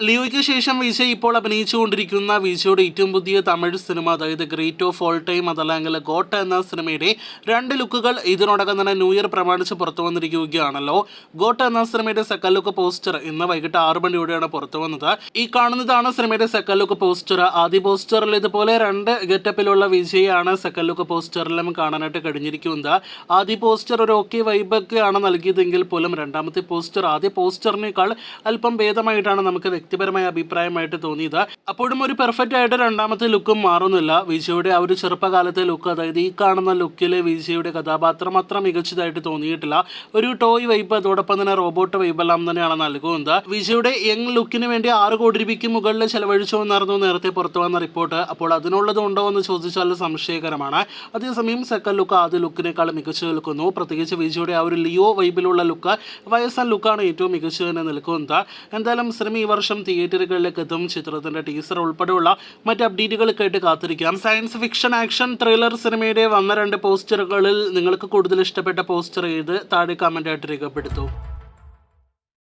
ലിയോയ്ക്ക് ശേഷം വിജയ് ഇപ്പോൾ അഭിനയിച്ചുകൊണ്ടിരിക്കുന്ന വിജയുടെ ഏറ്റവും പുതിയ തമിഴ് സിനിമ, അതായത് ഗ്രേറ്റ് ഓഫ് ഓൾ ടൈം അതല്ലെങ്കിൽ ഗോട്ട എന്ന സിനിമയുടെ 2 ലുക്കുകൾ ഇതിനോടകം തന്നെ ന്യൂ ഇയർ പ്രമാണിച്ച് പുറത്തു വന്നിരിക്കുകയാണല്ലോ. ഗോട്ട എന്ന സിനിമയുടെ സെക്കൻഡ് ലുക്ക് പോസ്റ്റർ ഇന്ന് വൈകിട്ട് 6 മണിയോടെയാണ് പുറത്തു വന്നത്. ഈ കാണുന്നതാണ് സിനിമയുടെ സെക്കൻഡ് ലുക്ക് പോസ്റ്റർ. ആദ്യ പോസ്റ്ററിൽ ഇതുപോലെ 2 ഗെറ്റപ്പിലുള്ള വിജയാണ് സെക്കൻഡ് ലുക്ക് പോസ്റ്ററിലും കാണാനായിട്ട് കഴിഞ്ഞിരിക്കുന്നത്. ആദ്യ പോസ്റ്റർ ഒരു ഓക്കെ വൈബൊക്കെയാണ് നൽകിയതെങ്കിൽ പോലും രണ്ടാമത്തെ പോസ്റ്റർ ആദ്യ പോസ്റ്ററിനേക്കാൾ അല്പം ഭേദമായിട്ടാണ് നമുക്ക് വ്യക്തിപരമായ അഭിപ്രായമായിട്ട് തോന്നിയത്. അപ്പോഴും ഒരു പെർഫെക്റ്റ് ആയിട്ട് രണ്ടാമത്തെ ലുക്കും മാറുന്നില്ല. വിജയുടെ ആ ഒരു ചെറുപ്പകാലത്തെ ലുക്ക്, അതായത് ഈ കാണുന്ന ലുക്കിലെ വിജയുടെ കഥാപാത്രം അത്ര മികച്ചതായിട്ട് തോന്നിയിട്ടില്ല. ഒരു ടോയ് വൈബ്, അതോടൊപ്പം തന്നെ റോബോട്ട് വൈബ് എല്ലാം തന്നെയാണ് നൽകുന്നത്. വിജയുടെ യങ് ലുക്കിന് വേണ്ടി 6 കോടി രൂപയ്ക്ക് മുകളിൽ ചെലവഴിച്ചു എന്നായിരുന്നു നേരത്തെ പുറത്തു വന്ന റിപ്പോർട്ട്. അപ്പോൾ അതിനുള്ളത് ഉണ്ടോ എന്ന് ചോദിച്ചാൽ സംശയകരമാണ്. അതേസമയം സെക്കൻഡ് ലുക്ക് ആദ്യ ലുക്കിനേക്കാൾ മികച്ചു നിൽക്കുന്നു. പ്രത്യേകിച്ച് വിജയുടെ ആ ഒരു ലിയോ വൈബിലുള്ള ലുക്ക്, വയസ്സൻ ലുക്കാണ് ഏറ്റവും മികച്ചു തന്നെ നിൽക്കുന്നത്. എന്തായാലും സിനിമ ഈ വർഷം തിയേറ്ററുകളിലേക്ക് എത്തും. ചിത്രത്തിന്റെ ടീസർ ഉൾപ്പെടെയുള്ള മറ്റ് അപ്ഡേറ്റുകൾക്കായിട്ട് കാത്തിരിക്കാം. സയൻസ് ഫിക്ഷൻ, ആക്ഷൻ, ത്രില്ലർ സിനിമയുടെ വന്ന 2 പോസ്റ്ററുകളിൽ നിങ്ങൾക്ക് കൂടുതൽ ഇഷ്ടപ്പെട്ട പോസ്റ്റർ ഏത്? താഴെ കമന്റ് ആയിട്ട് രേഖപ്പെടുത്തൂ.